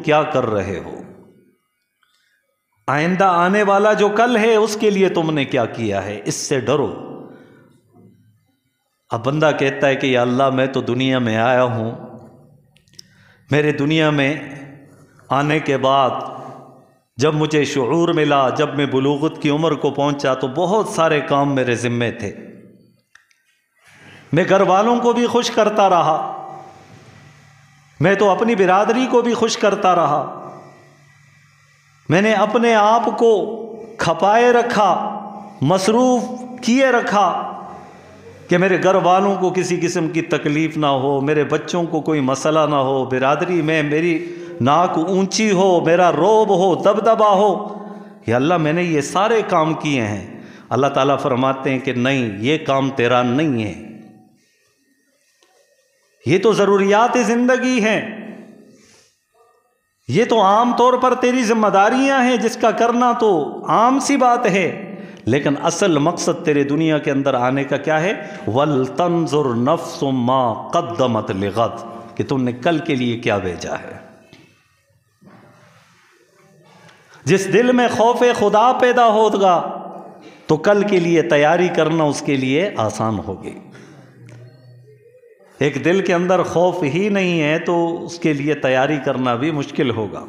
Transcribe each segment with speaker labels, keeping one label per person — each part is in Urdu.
Speaker 1: کیا کر رہے ہو، آئندہ آنے والا جو کل ہے اس کے لیے تم نے کیا کیا ہے، اس سے ڈرو۔ اب بندہ کہتا ہے کہ یا اللہ میں تو دنیا میں آیا ہوں، میرے دنیا میں آنے کے بعد جب مجھے شعور ملا، جب میں بلوغت کی عمر کو پہنچا تو بہت سارے کام میرے ذمے تھے، میں گھر والوں کو بھی خوش کرتا رہا، میں تو اپنی برادری کو بھی خوش کرتا رہا، میں نے اپنے آپ کو کھپائے رکھا، مصروف کیے رکھا کہ میرے گھر والوں کو کسی قسم کی تکلیف نہ ہو، میرے بچوں کو کوئی مسئلہ نہ ہو، برادری میں میری ناک اونچی ہو، میرا روب ہو، دبدبا ہو۔ یا اللہ میں نے یہ سارے کام کیے ہیں۔ اللہ تعالیٰ فرماتے ہیں کہ نہیں، یہ کام تیرا نہیں ہے، یہ تو ضروریات زندگی ہیں، یہ تو عام طور پر تیری ذمہ داریاں ہیں جس کا کرنا تو عام سی بات ہے، لیکن اصل مقصد تیرے دنیا کے اندر آنے کا کیا ہے؟ وَلْتَنْظُرْ نَفْسٌ مَا قَدَّمَتْ لِغَدٍ، کہ تم نے کل کے لیے کیا بھیجا ہے۔ جس دل میں خوف خدا پیدا ہوگا تو کل کے لیے تیاری کرنا اس کے لیے آسان ہوگی۔ ایک دل کے اندر خوف ہی نہیں ہے تو اس کے لیے تیاری کرنا بھی مشکل ہوگا۔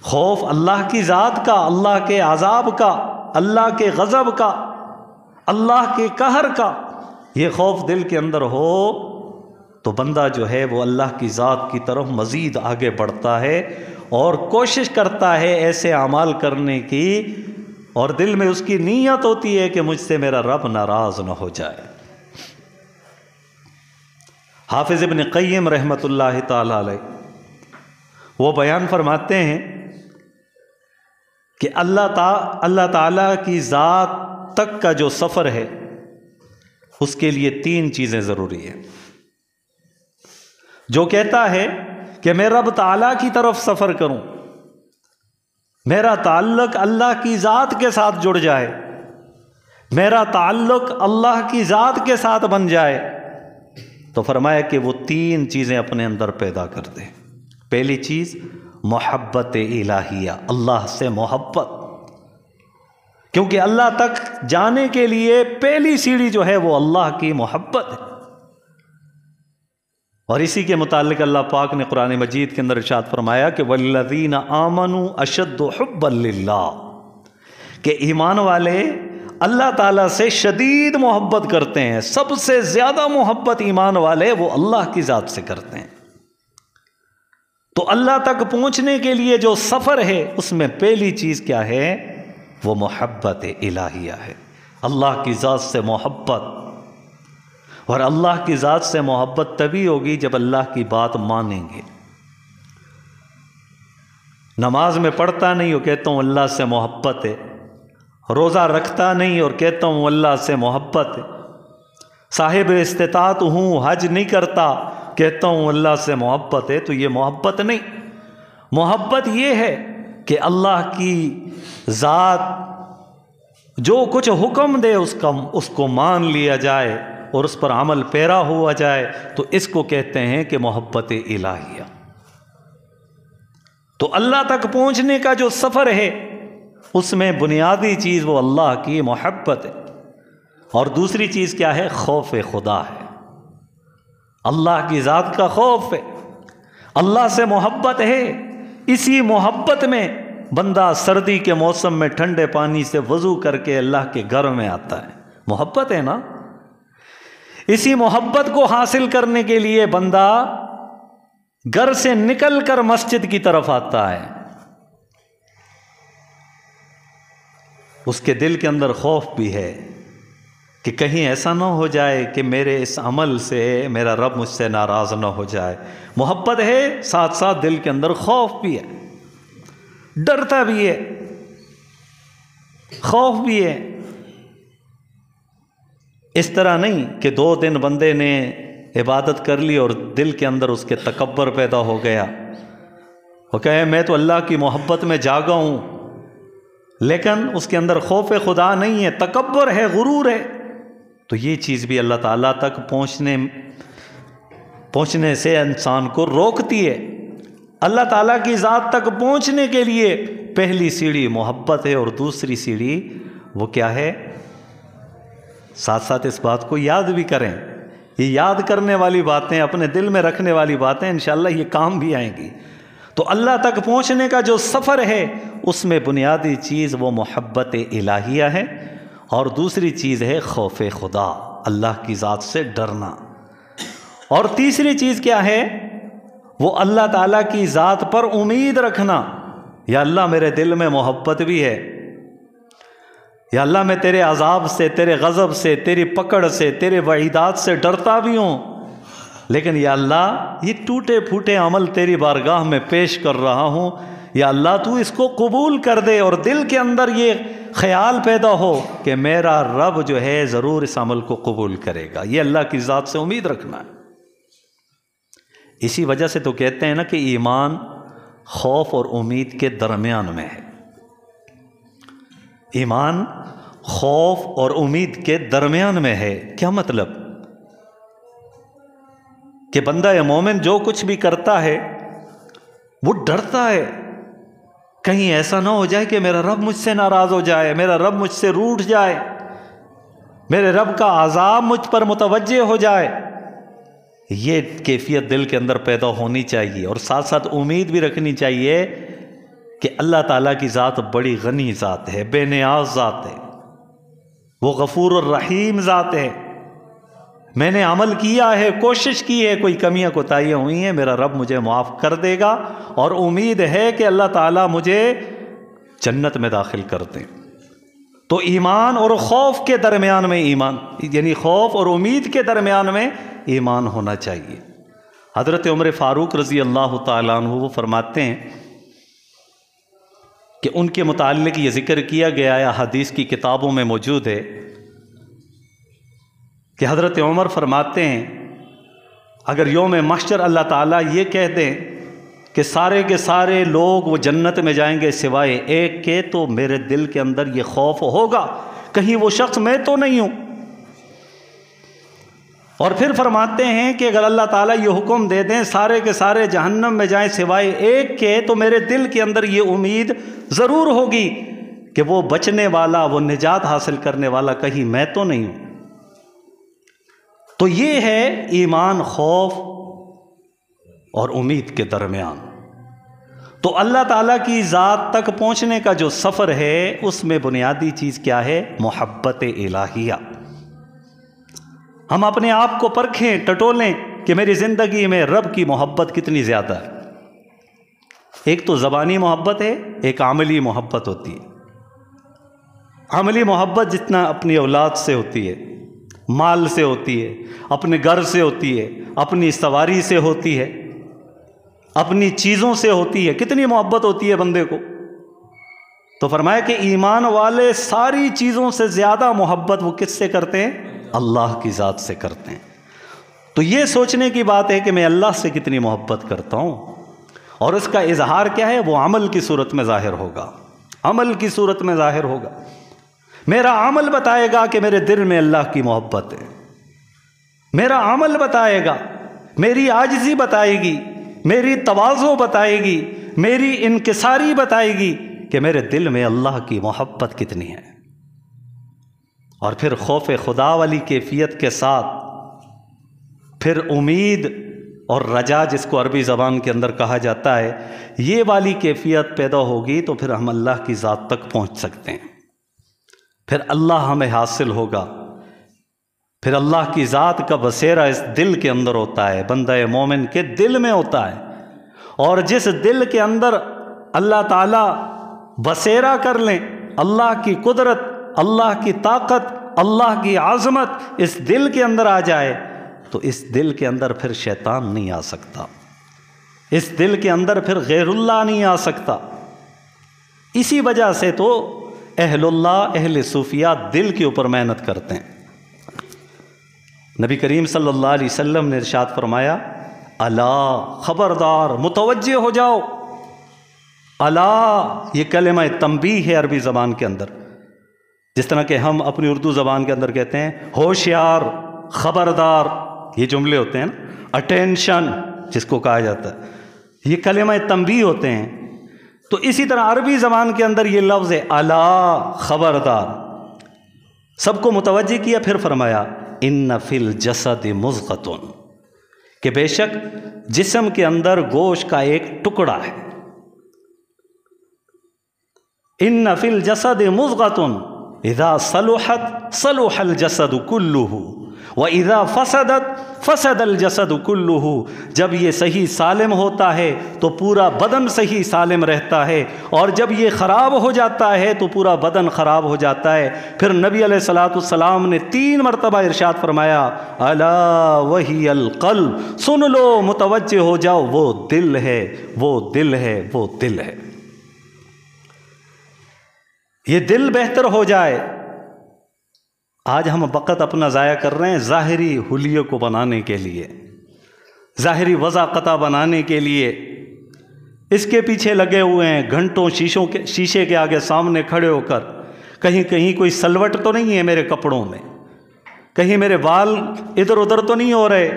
Speaker 1: خوف اللہ کی ذات کا، اللہ کے عذاب کا، اللہ کے غضب کا، اللہ کے قہر کا، یہ خوف دل کے اندر ہو تو بندہ جو ہے وہ اللہ کی ذات کی طرف مزید آگے بڑھتا ہے اور کوشش کرتا ہے ایسے اعمال کرنے کی، اور دل میں اس کی نیت ہوتی ہے کہ مجھ سے میرا رب ناراض نہ ہو جائے۔ حافظ ابن قیم رحمۃ اللہ تعالی علیہ وہ بیان فرماتے ہیں کہ اللہ تعالیٰ کی ذات تک کا جو سفر ہے اس کے لیے 3 چیزیں ضروری ہیں۔ جو کہتا ہے کہ میں رب تعالیٰ کی طرف سفر کروں، میرا تعلق اللہ کی ذات کے ساتھ جڑ جائے، میرا تعلق اللہ کی ذات کے ساتھ بن جائے، تو فرمایا کہ وہ 3 چیزیں اپنے اندر پیدا کر دے۔ پہلی چیز محبت الہیہ، اللہ سے محبت، کیونکہ اللہ تک جانے کے لیے پہلی سیڑھی جو ہے وہ اللہ کی محبت ہے۔ اور اسی کے متعلق اللہ پاک نے قرآن مجید کے اندر ارشاد فرمایا کہ والذین آمنوا اشد حبا للہ، کہ ایمان والے اللہ تعالیٰ سے شدید محبت کرتے ہیں، سب سے زیادہ محبت ایمان والے وہ اللہ کی ذات سے کرتے ہیں۔ تو اللہ تک پہنچنے کے لیے جو سفر ہے اس میں پہلی چیز کیا ہے؟ وہ محبت الہیہ ہے، اللہ کی ذات سے محبت۔ اور اللہ کی ذات سے محبت تبھی ہوگی جب اللہ کی بات مانیں گے۔ نماز میں پڑھتا نہیں اور کہتا ہوں اللہ سے محبت ہے، روزہ رکھتا نہیں اور کہتا ہوں اللہ سے محبت ہے، صاحب استطاعت ہوں حج نہیں کرتا کہتا ہوں اللہ سے محبت ہے، تو یہ محبت نہیں۔ محبت یہ ہے کہ اللہ کی ذات جو کچھ حکم دے اس کو مان لیا جائے اور اس پر عمل پیرا ہوا جائے، تو اس کو کہتے ہیں کہ محبت الہیہ۔ تو اللہ تک پہنچنے کا جو سفر ہے اس میں بنیادی چیز وہ اللہ کی محبت ہے، اور دوسری چیز کیا ہے؟ خوف خدا ہے، اللہ کی ذات کا خوف ہے، اللہ سے محبت ہے۔ اسی محبت میں بندہ سردی کے موسم میں ٹھنڈے پانی سے وضو کر کے اللہ کے گھر میں آتا ہے، محبت ہے نا۔ اسی محبت کو حاصل کرنے کے لیے بندہ گھر سے نکل کر مسجد کی طرف آتا ہے، اس کے دل کے اندر خوف بھی ہے کہ کہیں ایسا نہ ہو جائے کہ میرے اس عمل سے میرا رب مجھ سے ناراض نہ ہو جائے۔ محبت ہے، ساتھ ساتھ دل کے اندر خوف بھی ہے، ڈرتا بھی ہے، خوف بھی ہے۔ اس طرح نہیں کہ 2 دن بندے نے عبادت کر لی اور دل کے اندر اس کے تکبر پیدا ہو گیا، وہ کہے میں تو اللہ کی محبت میں جاگا ہوں، لیکن اس کے اندر خوف خدا نہیں ہے، تکبر ہے، غرور ہے، تو یہ چیز بھی اللہ تعالیٰ تک پہنچنے سے انسان کو روکتی ہے۔ اللہ تعالیٰ کی ذات تک پہنچنے کے لیے پہلی سیڑھی محبت ہے، اور دوسری سیڑھی وہ کیا ہے؟ ساتھ ساتھ اس بات کو یاد بھی کریں، یہ یاد کرنے والی باتیں، اپنے دل میں رکھنے والی باتیں انشاءاللہ یہ کام بھی آئیں گی۔ تو اللہ تک پہنچنے کا جو سفر ہے اس میں بنیادی چیز وہ محبت الہیہ ہے، اور دوسری چیز ہے خوف خدا، اللہ کی ذات سے ڈرنا، اور تیسری چیز کیا ہے؟ وہ اللہ تعالیٰ کی ذات پر امید رکھنا، یا اللہ میرے دل میں محبت بھی ہے، یا اللہ میں تیرے عذاب سے، تیرے غضب سے، تیری پکڑ سے، تیرے وعیدات سے ڈرتا بھی ہوں، لیکن یا اللہ یہ ٹوٹے پھوٹے عمل تیری بارگاہ میں پیش کر رہا ہوں، یا اللہ تو اس کو قبول کر دے، اور دل کے اندر یہ خیال پیدا ہو کہ میرا رب جو ہے ضرور اس عمل کو قبول کرے گا۔ یہ اللہ کی ذات سے امید رکھنا ہے۔ اسی وجہ سے تو کہتے ہیں نا کہ ایمان خوف اور امید کے درمیان میں ہے۔ ایمان خوف اور امید کے درمیان میں ہے۔ کیا مطلب؟ کہ بندہ مومن جو کچھ بھی کرتا ہے وہ ڈرتا ہے کہیں ایسا نہ ہو جائے کہ میرا رب مجھ سے ناراض ہو جائے، میرا رب مجھ سے روٹھ جائے، میرے رب کا عذاب مجھ پر متوجہ ہو جائے۔ یہ کیفیت دل کے اندر پیدا ہونی چاہیے، اور ساتھ ساتھ امید بھی رکھنی چاہیے کہ اللہ تعالیٰ کی ذات بڑی غنی ذات ہے، بے نیاز ذات ہے، وہ غفور الرحیم ذات ہے۔ میں نے عمل کیا ہے، کوشش کی ہے، کوئی کمیاں کوتاہیاں ہوئی ہیں، میرا رب مجھے معاف کر دے گا، اور امید ہے کہ اللہ تعالیٰ مجھے جنت میں داخل کر دیں۔ تو ایمان اور خوف کے درمیان میں ایمان، یعنی خوف اور امید کے درمیان میں ایمان ہونا چاہیے۔ حضرت عمر فاروق رضی اللہ تعالیٰ عنہ وہ فرماتے ہیں کہ ان کے متعلق یہ ذکر کیا گیا ہے، حدیث کی کتابوں میں موجود ہے کہ حضرت عمر فرماتے ہیں اگر یوم محشر اللہ تعالیٰ یہ کہہ دیں کہ سارے کے سارے لوگ وہ جنت میں جائیں گے سوائے ایک کے، تو میرے دل کے اندر یہ خوف ہوگا کہیں وہ شخص میں تو نہیں ہوں۔ اور پھر فرماتے ہیں کہ اگر اللہ تعالیٰ یہ حکم دے دیں سارے کے سارے جہنم میں جائیں سوائے ایک کے، تو میرے دل کے اندر یہ امید ضرور ہوگی کہ وہ بچنے والا، وہ نجات حاصل کرنے والا کہیں میں تو نہیں ہوں۔ تو یہ ہے ایمان خوف اور امید کے درمیان۔ تو اللہ تعالیٰ کی ذات تک پہنچنے کا جو سفر ہے اس میں بنیادی چیز کیا ہے؟ محبت الہیہ۔ ہم اپنے آپ کو پرکھیں، ٹٹولیں کہ میری زندگی میں رب کی محبت کتنی زیادہ ہے۔ ایک تو زبانی محبت ہے، ایک عملی محبت ہوتی ہے۔ عملی محبت جتنا اپنی اولاد سے ہوتی ہے، مال سے ہوتی ہے، اپنے گھر سے ہوتی ہے، اپنی سواری سے ہوتی ہے، اپنی چیزوں سے ہوتی ہے، کتنی محبت ہوتی ہے بندے کو۔ تو فرمایا کہ ایمان والے ساری چیزوں سے زیادہ محبت وہ کس سے کرتے ہیں؟ اللہ کی ذات سے کرتے ہیں۔ تو یہ سوچنے کی بات ہے کہ میں اللہ سے کتنی محبت کرتا ہوں، اور اس کا اظہار کیا ہے؟ وہ عمل کی صورت میں ظاہر ہوگا، عمل کی صورت میں ظاہر ہوگا۔ میرا عمل بتائے گا کہ میرے دل میں اللہ کی محبت ہے، میرا عمل بتائے گا، میری عاجزی بتائے گی، میری تواضع بتائے گی، میری انکساری بتائے گی کہ میرے دل میں اللہ کی محبت کتنی ہے۔ اور پھر خوف خدا والی کیفیت کے ساتھ پھر امید اور رجا، جس کو عربی زبان کے اندر کہا جاتا ہے، یہ والی کیفیت پیدا ہوگی تو پھر ہم اللہ کی ذات تک پہنچ سکتے ہیں، پھر اللہ ہمیں حاصل ہوگا، پھر اللہ کی ذات کا بسیرا اس دل کے اندر ہوتا ہے، بندہ مومن کے دل میں ہوتا ہے۔ اور جس دل کے اندر اللہ تعالیٰ بسیرا کر لیں، اللہ کی قدرت، اللہ کی طاقت، اللہ کی عظمت اس دل کے اندر آ جائے، تو اس دل کے اندر پھر شیطان نہیں آ سکتا، اس دل کے اندر پھر غیر اللہ نہیں آ سکتا۔ اسی وجہ سے تو اہل اللہ، اہل صوفیہ دل کے اوپر محنت کرتے ہیں۔ نبی کریم صلی اللہ علیہ وسلم نے ارشاد فرمایا، الا، خبردار، متوجہ ہو جاؤ۔ الا یہ کلمہ تنبیہ ہے عربی زبان کے اندر، جس طرح کہ ہم اپنی اردو زبان کے اندر کہتے ہیں ہوشیار، خبردار، یہ جملے ہوتے ہیں نا، اٹینشن جس کو کہا جاتا ہے۔ یہ کلمہ تنبیہ ہوتے ہیں۔ تو اسی طرح عربی زبان کے اندر یہ لفظ الا، خبردار، سب کو متوجہ کیا، پھر فرمایا ان فی الجسد مضغۃ، کہ بے شک جسم کے اندر گوشت کا ایک ٹکڑا ہے۔ ان فی الجسد مضغۃ اذا صلحت صلح الجسد کلہ واذا فسدت فسد الجسد کلہ، جب یہ صحیح سالم ہوتا ہے تو پورا بدن صحیح سالم رہتا ہے، اور جب یہ خراب ہو جاتا ہے تو پورا بدن خراب ہو جاتا ہے۔ پھر نبی علیہ الصلوۃ والسلام نے 3 مرتبہ ارشاد فرمایا الا وہی القلب، سن لو، متوجہ ہو جاؤ، وہ دل ہے، وہ دل ہے، وہ دل ہے۔ یہ دل بہتر ہو جائے۔ آج ہم وقت اپنا ضائع کر رہے ہیں ظاہری حلیے کو بنانے کے لیے، ظاہری وضاقتہ بنانے کے لیے، اس کے پیچھے لگے ہوئے ہیں گھنٹوں، شیشے کے آگے سامنے کھڑے ہو کر، کہیں کہیں کوئی سلوٹ تو نہیں ہے میرے کپڑوں میں، کہیں میرے بال ادھر ادھر تو نہیں ہو رہے،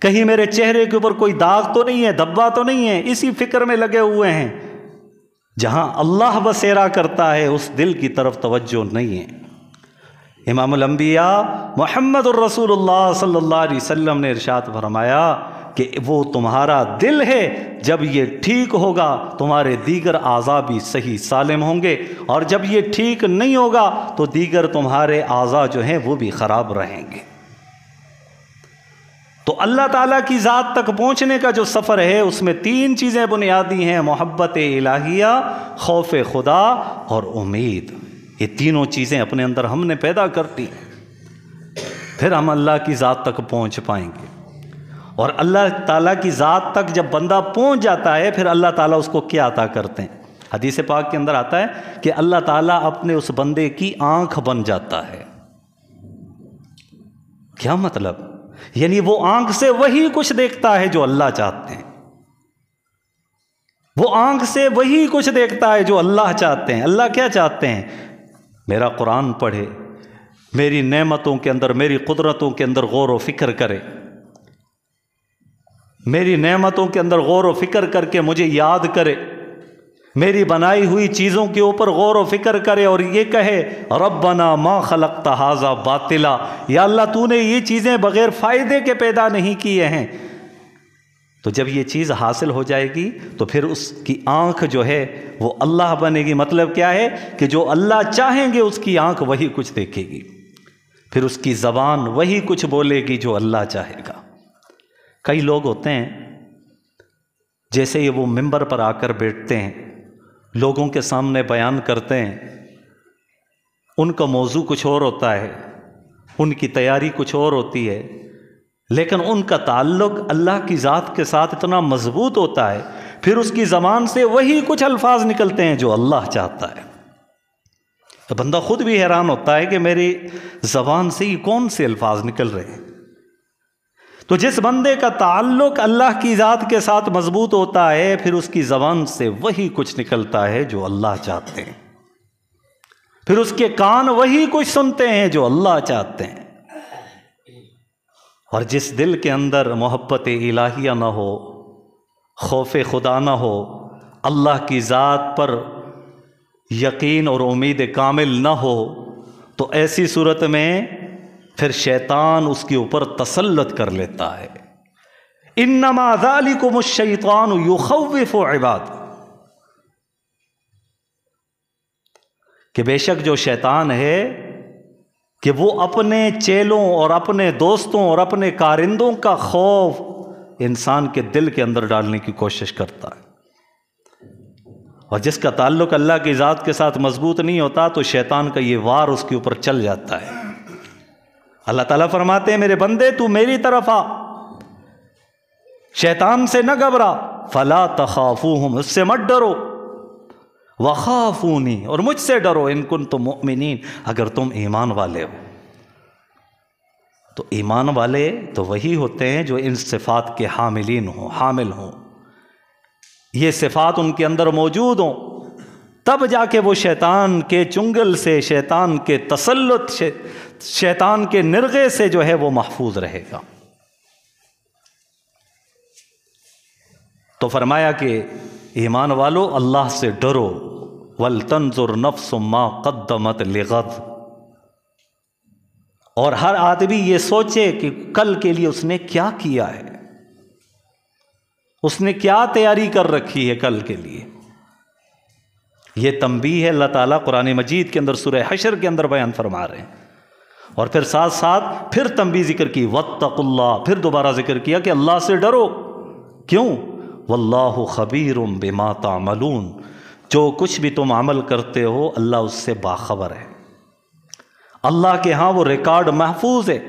Speaker 1: کہیں میرے چہرے کے اوپر کوئی داغ تو نہیں ہے، دھبا تو نہیں ہے، اسی فکر میں لگے ہوئے ہیں۔ جہاں اللہ بسیرا کرتا ہے اس دل کی طرف توجہ نہیں ہے۔ امام الانبیاء محمد الرسول اللہ صلی اللہ علیہ وسلم نے ارشاد فرمایا کہ وہ تمہارا دل ہے، جب یہ ٹھیک ہوگا تمہارے دیگر اعضاء بھی صحیح سالم ہوں گے، اور جب یہ ٹھیک نہیں ہوگا تو دیگر تمہارے اعضاء جو ہیں وہ بھی خراب رہیں گے۔ تو اللہ تعالیٰ کی ذات تک پہنچنے کا جو سفر ہے اس میں 3 چیزیں بنیادی ہیں، محبت الہیہ، خوف خدا اور امید۔ یہ تینوں چیزیں اپنے اندر ہم نے پیدا کر دی، پھر ہم اللہ کی ذات تک پہنچ پائیں گے۔ اور اللہ تعالیٰ کی ذات تک جب بندہ پہنچ جاتا ہے پھر اللہ تعالیٰ اس کو کیا عطا کرتے ہیں؟ حدیث پاک کے اندر آتا ہے کہ اللہ تعالیٰ اپنے اس بندے کی آنکھ بن جاتا ہے۔ کیا مطلب؟ یعنی وہ آنکھ سے وہی کچھ دیکھتا ہے جو اللہ چاہتے ہیں، وہ آنکھ سے وہی کچھ دیکھتا ہے جو اللہ چاہتے ہیں۔ اللہ کیا چاہتے ہیں؟ میرا قرآن پڑھے، میری نعمتوں کے اندر، میری قدرتوں کے اندر غور و فکر کرے، میری نعمتوں کے اندر غور و فکر کر کے مجھے یاد کرے، میری بنائی ہوئی چیزوں کے اوپر غور و فکر کرے اور یہ کہے ربنا ما خلقت ھذا باطلا، یا اللہ تو نے یہ چیزیں بغیر فائدے کے پیدا نہیں کیے ہیں۔ تو جب یہ چیز حاصل ہو جائے گی تو پھر اس کی آنکھ جو ہے وہ اللہ بنے گی۔ مطلب کیا ہے کہ جو اللہ چاہیں گے اس کی آنکھ وہی کچھ دیکھے گی، پھر اس کی زبان وہی کچھ بولے گی جو اللہ چاہے گا۔ کئی لوگ ہوتے ہیں جیسے یہ وہ ممبر پر آ کر بیٹھتے ہیں، لوگوں کے سامنے بیان کرتے ہیں، ان کا موضوع کچھ اور ہوتا ہے، ان کی تیاری کچھ اور ہوتی ہے، لیکن ان کا تعلق اللہ کی ذات کے ساتھ اتنا مضبوط ہوتا ہے، پھر اس کی زبان سے وہی کچھ الفاظ نکلتے ہیں جو اللہ چاہتا ہے۔ تو بندہ خود بھی حیران ہوتا ہے کہ میری زبان سے یہ کون سے الفاظ نکل رہے ہیں۔ تو جس بندے کا تعلق اللہ کی ذات کے ساتھ مضبوط ہوتا ہے پھر اس کی زبان سے وہی کچھ نکلتا ہے جو اللہ چاہتے ہیں، پھر اس کے کان وہی کچھ سنتے ہیں جو اللہ چاہتے ہیں۔ اور جس دل کے اندر محبت الہیہ نہ ہو، خوف خدا نہ ہو، اللہ کی ذات پر یقین اور امید کامل نہ ہو، تو ایسی صورت میں پھر شیطان اس کے اوپر تسلط کر لیتا ہے۔ انما ذالکم الشیطان یخوف عباد، کہ بے شک جو شیطان ہے کہ وہ اپنے چیلوں اور اپنے دوستوں اور اپنے کارندوں کا خوف انسان کے دل کے اندر ڈالنے کی کوشش کرتا ہے۔ اور جس کا تعلق اللہ کی ذات کے ساتھ مضبوط نہیں ہوتا تو شیطان کا یہ وار اس کے اوپر چل جاتا ہے۔ اللہ تعالیٰ فرماتے ہیں میرے بندے تو میری طرف آ، شیطان سے نہ گھبرا، فلا تخافوہم، اس سے مت ڈرو، وخافونی، اور مجھ سے ڈرو، ان کنتم مؤمنین، اگر تم ایمان والے ہو۔ تو ایمان والے تو وہی ہوتے ہیں جو ان صفات کے حامل ہوں، یہ صفات ان کے اندر موجود ہوں، تب جا کے وہ شیطان کے چنگل سے، شیطان کے تسلط، شیطان کے نرغے سے جو ہے وہ محفوظ رہے گا۔ تو فرمایا کہ ایمان والو اللہ سے ڈرو، وَلْتَنْظُرْ نَفْسٌ مَا قَدَّمَتْ لِغَدٍ، اور ہر آدمی یہ سوچے کہ کل کے لیے اس نے کیا کیا ہے، اس نے کیا تیاری کر رکھی ہے کل کے لیے۔ یہ تنبیہ ہے اللہ تعالیٰ قرآن مجید کے اندر سورہ حشر کے اندر بیان فرما رہے ہیں، اور پھر ساتھ ساتھ پھر تنبیہ ذکر کی وَاتَّقُوا اللَّهَ، پھر دوبارہ ذکر کیا کہ اللہ سے ڈرو، کیوں؟ وَاللَّهُ خَبِيرٌ بِمَا تَعْمَلُونَ، جو کچھ بھی تم عمل کرتے ہو اللہ اس سے باخبر ہے، اللہ کے ہاں وہ ریکارڈ محفوظ ہے۔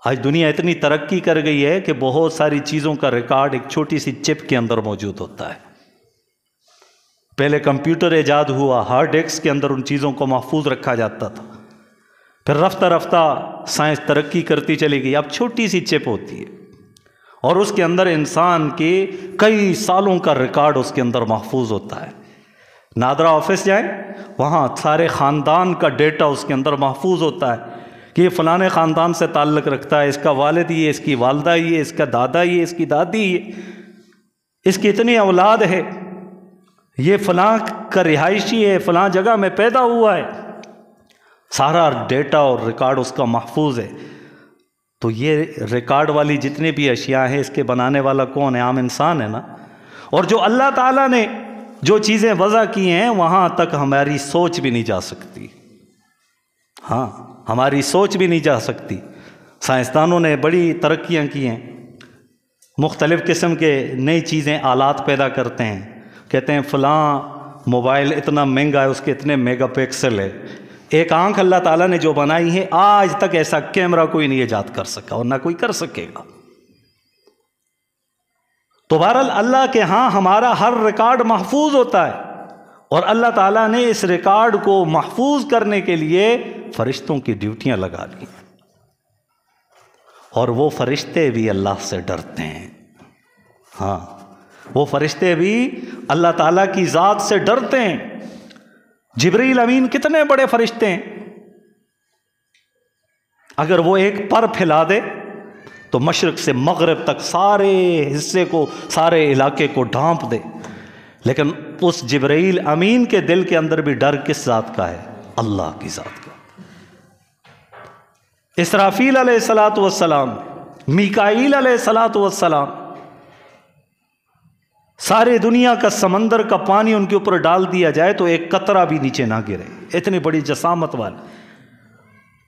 Speaker 1: آج دنیا اتنی ترقی کر گئی ہے کہ بہت ساری چیزوں کا ریکارڈ ایک چھوٹی سی چپ کے اندر موجود ہوتا ہے۔ پہلے کمپیوٹر ایجاد ہوا، ہارڈ ڈسک کے اندر ان چیزوں کو محفوظ رکھا جاتا تھا، پھر رفتہ رفتہ سائنس ترقی کرتی چلی گئی، اب چھوٹی سی چپ ہوتی ہے اور اس کے اندر انسان کے کئی سالوں کا ریکارڈ اس کے اندر محفوظ ہوتا ہے۔ نادرا آفس جائیں، وہاں سارے خاندان کا ڈیٹا اس کے اندر محفوظ ہوتا ہے کہ یہ فلانے خاندان سے تعلق رکھتا ہے، اس کا والد یہ، اس کی والدہ یہ، اس کا دادا یہ، اس کی دادی یہ، اس کی اتنی اولاد ہے، یہ فلاں کا رہائشی ہے، فلاں جگہ میں پیدا ہوا ہے، سارا ڈیٹا اور ریکارڈ اس کا محفوظ ہے۔ تو یہ ریکارڈ والی جتنے بھی اشیاء ہیں، اس کے بنانے والا کون ہے؟ عام انسان ہے نا۔ اور جو اللہ تعالیٰ نے جو چیزیں وضع کی ہیں وہاں تک ہماری سوچ بھی نہیں جا سکتی، ہاں ہماری سوچ بھی نہیں جا سکتی۔ سائنسدانوں نے بڑی ترقیاں کی ہیں، مختلف قسم کے نئی چیزیں، آلات پیدا کرتے ہیں، کہتے ہیں فلاں موبائل اتنا مہنگا ہے، اس کے اتنے میگا پکسل ہے۔ ایک آنکھ اللہ تعالیٰ نے جو بنائی ہے، آج تک ایسا کیمرہ کوئی نہیں ایجاد کر سکا اور نہ کوئی کر سکے گا۔ تو بہرحال اللہ کے ہاں ہمارا ہر ریکارڈ محفوظ ہوتا ہے، اور اللہ تعالیٰ نے اس ریکارڈ کو محفوظ کرنے کے لیے فرشتوں کی ڈیوٹیاں لگا لی، اور وہ فرشتے بھی اللہ سے ڈرتے ہیں۔ ہاں وہ فرشتے بھی اللہ تعالیٰ کی ذات سے ڈرتے ہیں۔ جبریل امین کتنے بڑے فرشتے ہیں، اگر وہ ایک پر پھیلا دے تو مشرق سے مغرب تک سارے حصے کو، سارے علاقے کو ڈھانپ دے، لیکن اس جبرائیل امین کے دل کے اندر بھی ڈر کس ذات کا ہے؟ اللہ کی ذات کا۔ اسرافیل علیہ السلام، میکائیل علیہ السلام، سارے دنیا کا سمندر کا پانی ان کے اوپر ڈال دیا جائے تو ایک قطرہ بھی نیچے نہ گرے، اتنی بڑی جسامت والے،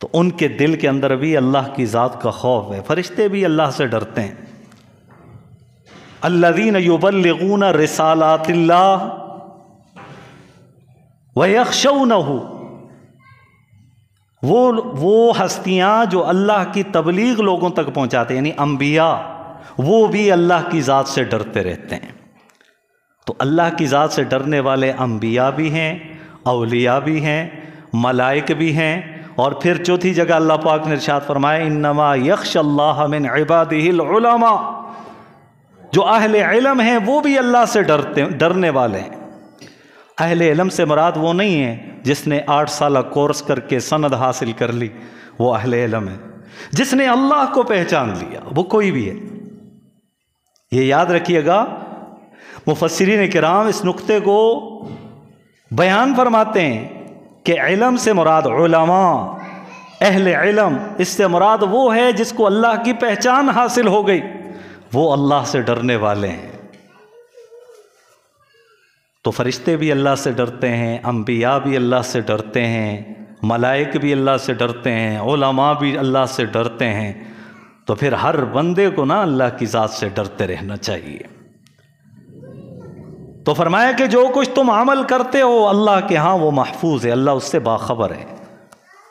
Speaker 1: تو ان کے دل کے اندر بھی اللہ کی ذات کا خوف ہے۔ فرشتے بھی اللہ سے ڈرتے ہیں۔ الذین یبلغون رسالات اللہ ویخشونہ، وہ ہستیاں جو اللہ کی تبلیغ لوگوں تک پہنچاتے ہیں، یعنی انبیاء، وہ بھی اللہ کی ذات سے ڈرتے رہتے ہیں۔ تو اللہ کی ذات سے ڈرنے والے انبیاء بھی ہیں، اولیاء بھی ہیں، ملائک بھی ہیں، اور پھر چوتھی جگہ اللہ پاک نے ارشاد فرمایا انما یخشی اللہ من عبادہ العلماء، جو اہل علم ہیں وہ بھی اللہ سے ڈرنے والے ہیں۔ اہل علم سے مراد وہ نہیں ہے جس نے 8 سالہ کورس کر کے سند حاصل کر لی، وہ اہل علم ہے۔ جس نے اللہ کو پہچان لیا وہ کوئی بھی ہے۔ یہ یاد رکھیے گا، مفسرین کرام اس نقطے کو بیان فرماتے ہیں کہ علم سے مراد علماء، اہل علم، اس سے مراد وہ ہے جس کو اللہ کی پہچان حاصل ہو گئی، وہ اللہ سے ڈرنے والے ہیں۔ تو فرشتے بھی اللہ سے ڈرتے ہیں، انبیاء بھی اللہ سے ڈرتے ہیں، ملائک بھی اللہ سے ڈرتے ہیں، علماء بھی اللہ سے ڈرتے ہیں۔ تو پھر ہر بندے کو نا اللہ کی ذات سے ڈرتے رہنا چاہیے۔ تو فرمایا کہ جو کچھ تم عمل کرتے ہو اللہ کے ہاں وہ محفوظ ہے، اللہ اس سے باخبر ہے۔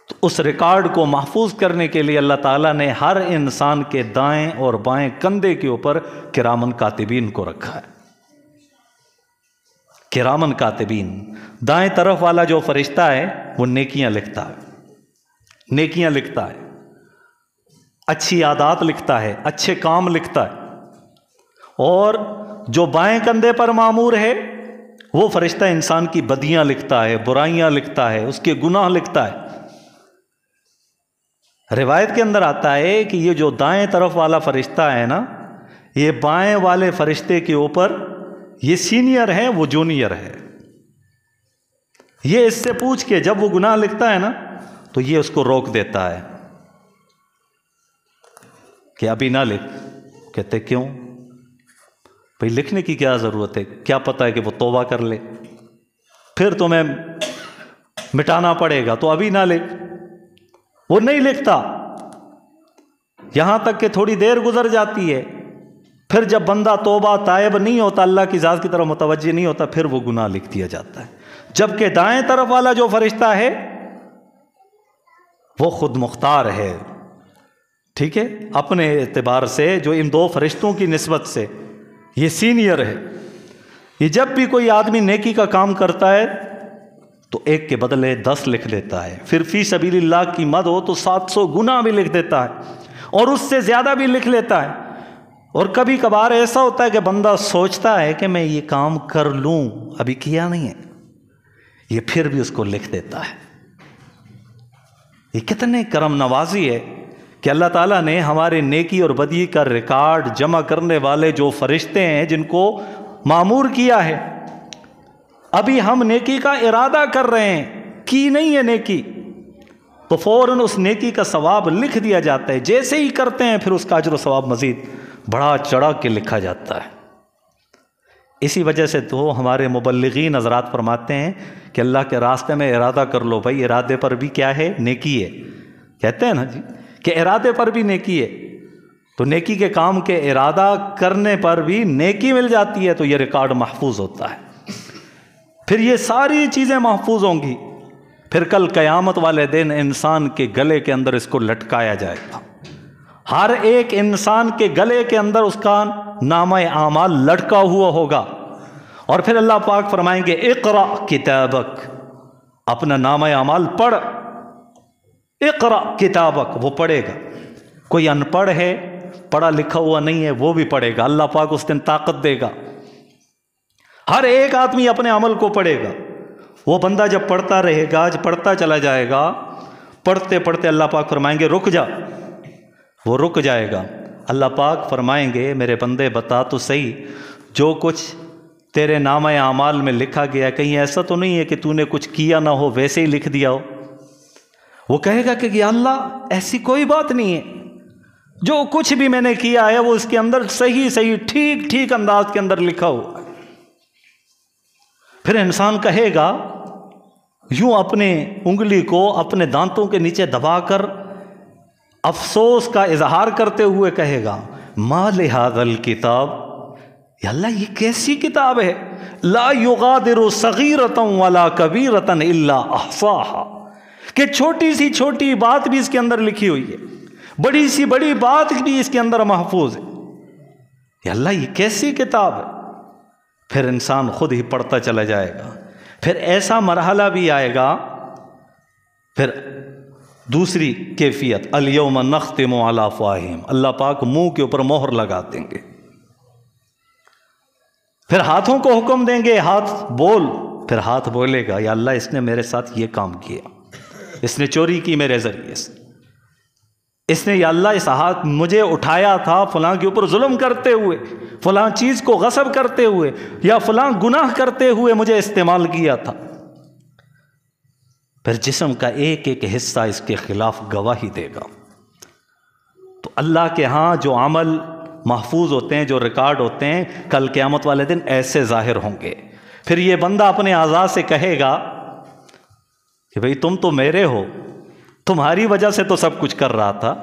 Speaker 1: تو اس ریکارڈ کو محفوظ کرنے کے لیے اللہ تعالیٰ نے ہر انسان کے دائیں اور بائیں کندھے کے اوپر کرامن کاتبین کو رکھا ہے۔ کرامن کاتبین، دائیں طرف والا جو فرشتہ ہے وہ نیکیاں لکھتا ہے، نیکیاں لکھتا ہے، اچھی عادات لکھتا ہے، اچھے کام لکھتا ہے۔ اور جو بائیں کندھے پر مامور ہے وہ فرشتہ انسان کی بدیاں لکھتا ہے، برائیاں لکھتا ہے، اس کے گناہ لکھتا ہے۔ روایت کے اندر آتا ہے کہ یہ جو دائیں طرف والا فرشتہ ہے نا، یہ بائیں والے فرشتے کے اوپر یہ سینئر ہے، وہ جونیئر ہے. یہ اس سے پوچھ کے جب وہ گناہ لکھتا ہے نا تو یہ اس کو روک دیتا ہے کہ ابھی نہ لکھ. کہتے کیوں بھئی لکھنے کی کیا ضرورت ہے، کیا پتہ ہے کہ وہ توبہ کر لے، پھر تمہیں مٹانا پڑے گا، تو ابھی نہ لکھ. وہ نہیں لکھتا یہاں تک کہ تھوڑی دیر گزر جاتی ہے. پھر جب بندہ توبہ تائب نہیں ہوتا، اللہ کی ذات کی طرف متوجہ نہیں ہوتا، پھر وہ گناہ لکھ دیا جاتا ہے. جبکہ دائیں طرف والا جو فرشتہ ہے وہ خود مختار ہے، ٹھیک ہے، اپنے اعتبار سے جو ان دو فرشتوں کی نسبت سے یہ سینئر ہے. یہ جب بھی کوئی آدمی نیکی کا کام کرتا ہے تو ایک کے بدلے 10 لکھ دیتا ہے. پھر فی سبیل اللہ کی مد ہو تو 700 گنا بھی لکھ دیتا ہے اور اس سے زیادہ بھی لکھ لیتا ہے. اور کبھی کبھار ایسا ہوتا ہے کہ بندہ سوچتا ہے کہ میں یہ کام کر لوں، ابھی کیا نہیں ہے، یہ پھر بھی اس کو لکھ دیتا ہے. یہ کتنے کرم نوازی ہے کہ اللہ تعالیٰ نے ہمارے نیکی اور بدی کا ریکارڈ جمع کرنے والے جو فرشتے ہیں جن کو مامور کیا ہے. ابھی ہم نیکی کا ارادہ کر رہے ہیں، کی نہیں ہے نیکی، تو فوراً اس نیکی کا ثواب لکھ دیا جاتا ہے. جیسے ہی کرتے ہیں پھر اس کا اجر و ثواب مزید بڑھا چڑھا کے لکھا جاتا ہے. اسی وجہ سے تو ہمارے مبلغین حضرات فرماتے ہیں کہ اللہ کے راستے میں ارادہ کر لو. بھائی ارادے پر بھی کیا ہے، نیکی ہے. کہتے ہیں نا جی کہ ارادے پر بھی نیکی ہے، تو نیکی کے کام کے ارادہ کرنے پر بھی نیکی مل جاتی ہے، تو یہ ریکارڈ محفوظ ہوتا ہے. پھر یہ ساری چیزیں محفوظ ہوں گی. پھر کل قیامت والے دن انسان کے گلے کے اندر اس کو لٹکایا جائے گا. ہر ایک انسان کے گلے کے اندر اس کا نامہ اعمال لٹکا ہوا ہوگا. اور پھر اللہ پاک فرمائیں گے اقرا کتابک، اپنا نامہ اعمال پڑھ. اقرا کتابک، وہ پڑھے گا. کوئی ان پڑھ ہے، پڑھا لکھا ہوا نہیں ہے، وہ بھی پڑھے گا. اللہ پاک اس دن طاقت دے گا. ہر ایک آدمی اپنے عمل کو پڑھے گا. وہ بندہ جب پڑھتا رہے گا، جب پڑھتا چلا جائے گا، پڑھتے پڑھتے اللہ پاک فرمائیں گے رک جا. وہ رک جائے گا. اللہ پاک فرمائیں گے میرے بندے بتا تو صحیح، جو کچھ تیرے نامہ اعمال میں لکھا گیا کہیں ایسا تو نہیں ہے کہ تو نے کچھ کیا نہ ہو ویسے ہی لکھ دیا ہو. وہ کہے گا کہ یا اللہ ایسی کوئی بات نہیں ہے، جو کچھ بھی میں نے کیا ہے وہ اس کے اندر صحیح صحیح ٹھیک ٹھیک انداز کے اندر لکھا ہوا. پھر انسان کہے گا یوں اپنے انگلی کو اپنے دانتوں کے نیچے دبا کر افسوس کا اظہار کرتے ہوئے کہے گا ما لہذا الکتاب، یا اللہ یہ کیسی کتاب ہے، لا یغادر صغیرۃ ولا کبیرۃ الا احصاها، کہ چھوٹی سی چھوٹی بات بھی اس کے اندر لکھی ہوئی ہے، بڑی سی بڑی بات بھی اس کے اندر محفوظ ہے. یا اللہ یہ کیسی کتاب ہے. پھر انسان خود ہی پڑھتا چلا جائے گا. پھر ایسا مرحلہ بھی آئے گا، پھر دوسری کیفیت الیوم نختم علی افواہہم، اللہ پاک منہ کے اوپر مہر لگا دیں گے. پھر ہاتھوں کو حکم دیں گے ہاتھ بول. پھر ہاتھ بولے گا یا اللہ اس نے میرے ساتھ یہ کام کیا، اس نے چوری کی میرے ذریعے سے، اس نے یا اللہ اس ہاتھ مجھے اٹھایا تھا فلاں کے اوپر ظلم کرتے ہوئے، فلاں چیز کو غصب کرتے ہوئے، یا فلاں گناہ کرتے ہوئے مجھے استعمال کیا تھا. پھر جسم کا ایک ایک حصہ اس کے خلاف گواہی دے گا. تو اللہ کے ہاں جو عمل محفوظ ہوتے ہیں، جو ریکارڈ ہوتے ہیں، کل قیامت والے دن ایسے ظاہر ہوں گے. پھر یہ بندہ اپنے اعضاء سے کہے گا کہ بھئی تم تو میرے ہو، تمہاری وجہ سے تو سب کچھ کر رہا تھا.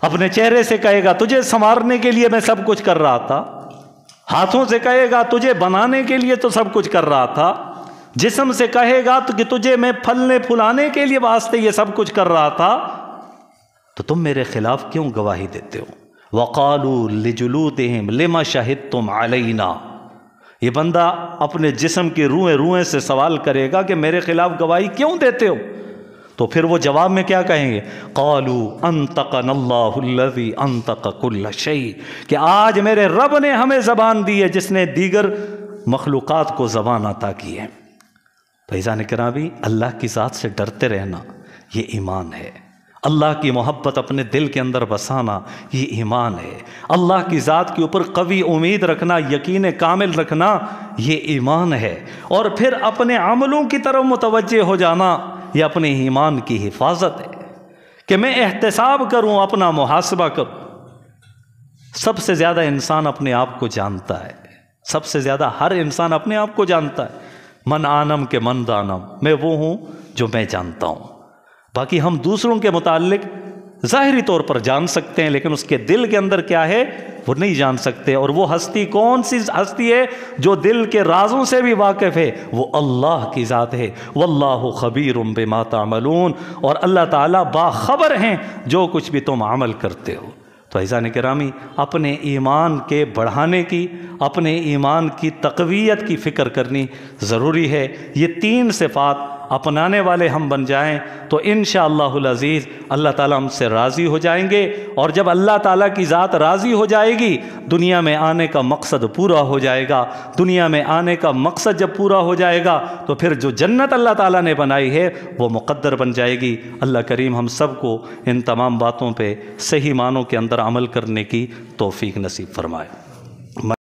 Speaker 1: اپنے چہرے سے کہے گا تجھے سنوارنے کے لیے میں سب کچھ کر رہا تھا. ہاتھوں سے کہے گا تجھے بنانے کے لیے تو سب کچھ کر رہا تھا. جسم سے کہے گا تو کہ تجھے میں پھلنے پھلانے کے لیے واسطے یہ سب کچھ کر رہا تھا، تو تم میرے خلاف کیوں گواہی دیتے ہو. وَقَالُوا لِجُلُودِهِمْ لِمَ شَهِدْتُمْ عَلَيْنَا، یہ بندہ اپنے جسم کی روئیں روئیں سے سوال کرے گا کہ میرے خلاف گواہی کیوں دیتے ہو. تو پھر وہ جواب میں کیا کہیں گے، قَالُوا أَنطَقَنَا اللَّهُ الَّذِي أَنطَقَ كُلَّ شَيْءٍ، کہ آج میرے رب نے ہمیں زبان دی ہے جس نے دیگر مخلوقات کو زبان عطا کی ہے. تو عزیزان کرام، اللہ کی ذات سے ڈرتے رہنا یہ ایمان ہے. اللہ کی محبت اپنے دل کے اندر بسانا یہ ایمان ہے، اللہ کی ذات کے اوپر قوی امید رکھنا، یقین کامل رکھنا یہ ایمان ہے، اور پھر اپنے عملوں کی طرف متوجہ ہو جانا یہ اپنے ایمان کی حفاظت ہے کہ میں احتساب کروں، اپنا محاسبہ کروں۔ سب سے زیادہ انسان اپنے آپ کو جانتا ہے، سب سے زیادہ ہر انسان اپنے آپ کو جانتا ہے۔ من عالم کے من دانم، میں وہ ہوں جو میں جانتا ہوں۔ باقی ہم دوسروں کے متعلق ظاہری طور پر جان سکتے ہیں، لیکن اس کے دل کے اندر کیا ہے وہ نہیں جان سکتے۔ اور وہ ہستی کون سی ہستی ہے جو دل کے رازوں سے بھی واقف ہے؟ وہ اللہ کی ذات ہے۔ واللہ خبیر بما تعملون، اور اللہ تعالیٰ باخبر ہیں جو کچھ بھی تم عمل کرتے ہو۔ تو عزیزان گرامی، اپنے ایمان کے بڑھانے کی، اپنے ایمان کی تقویت کی فکر کرنی ضروری ہے۔ یہ 3 صفات اپنانے والے ہم بن جائیں تو انشاءاللہ العزیز اللہ تعالیٰ ہم سے راضی ہو جائیں گے، اور جب اللہ تعالیٰ کی ذات راضی ہو جائے گی دنیا میں آنے کا مقصد پورا ہو جائے گا۔ دنیا میں آنے کا مقصد جب پورا ہو جائے گا تو پھر جو جنت اللہ تعالیٰ نے بنائی ہے وہ مقدر بن جائے گی۔ اللہ کریم ہم سب کو ان تمام باتوں پہ صحیح معنوں کے اندر عمل کرنے کی توفیق نصیب فرمائے۔